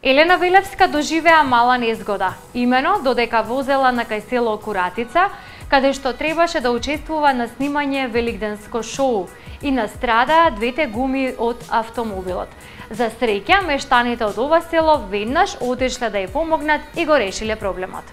Елена Велевска доживеа мала незгода, имено додека возела на кај село Куратица, каде што требаше да учествува на снимање великденско шоу и настрадаа двете гуми од автомобилот. За среќа, мештаните од ова село веднаш отишле да ја помогнат и го решиле проблемот.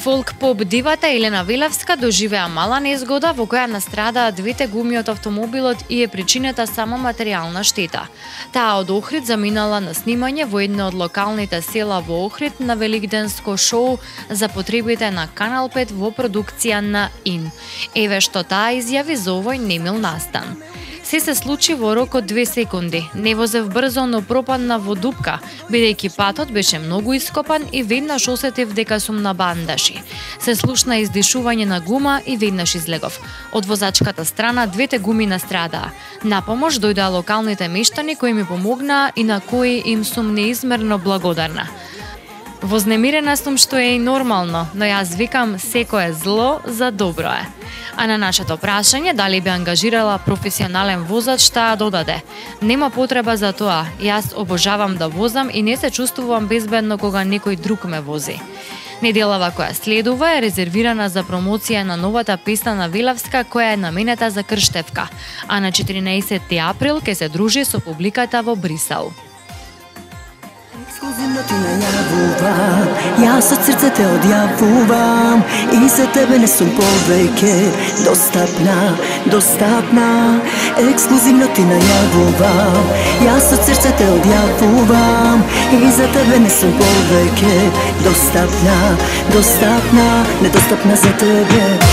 Фолк-поп дивата Елена Велевска доживеа мала незгода во која настрадаа двете гуми од автомобилот и е причинета само материјална штета. Таа од Охрид заминала на снимање во едно од локалните села во Охрид на великденско шоу за потребите на Канал 5 во продукција на ИН. Еве што таа изјави за овој немил настан. Се случи во рок од 2 секунди. Не возев брзо, но пропадна во дупка, бидејќи патот беше многу ископан и веднаш осетив дека сум на бандажи. Се слушна издишување на гума и веднаш излегов. Од возачката страна двете гуми настрадаа. На помош дојдоа локалните мештани кои ми помогнаа и на кои им сум неизмерно благодарна. Вознемирена сум што е и нормално, но јас викам секое зло за добро е. А на нашето прашање дали би ангажирала професионален возач, таа додаде: нема потреба за тоа, јас обожавам да возам и не се чувствувам безбедно кога некој друг ме вози. Неделава која следува е резервирана за промоција на новата песна на Велевска која е наменета за Крштевка, а на 14 април ќе се дружи со публиката во Брисел. Ексклузивно ти најавувам, јас од срце те одјавувам и за тебе не сум повеќе достапна. Ексклузивно ти најавувам, јас од срце те одјавувам и за тебе не сум повеќе достапна, недостапна за тебе.